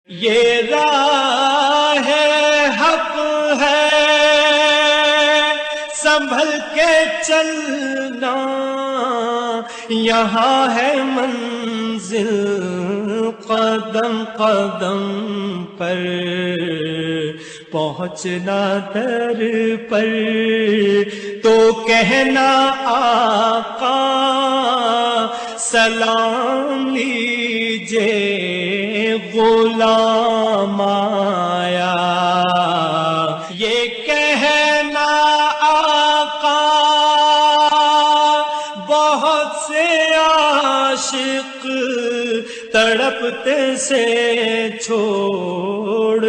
یہ راہ حق ہے سنبھل کے چلنا، یہاں ہے منزل قدم قدم پر، پہنچنا در پر تو کہنا آقا سلام لیجے غلام آیا، یہ کہنا آقا بہت سے عاشق تڑپتے سے چھوڑ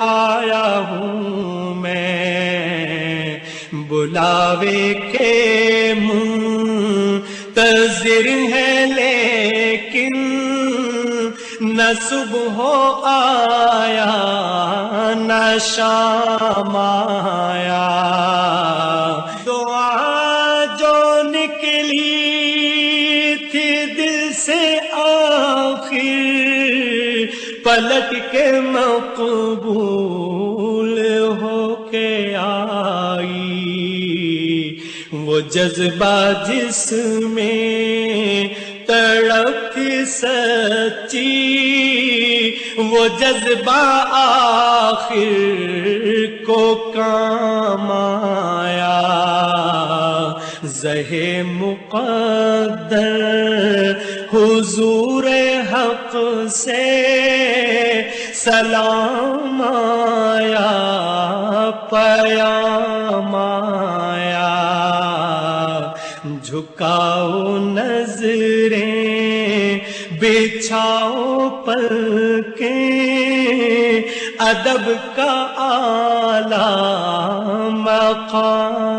آیا ہوں میں، بلاوے کے منتظر ہے لیکن نہ صبح آیا نہ شام آیا، دعا جو نکلی تھی دل سے آخر پلٹ کے مقبول ہو کے آئی، وہ جذبہ جس میں تڑپ تھی سچی، وہ جذبہ آخر کو کام آیا، زہے مقدر حضور حق سے سلام آیا پیام آیا، جھکاؤ نظریں بچھاؤ پلکیں ادب کا اعلیٰ مقام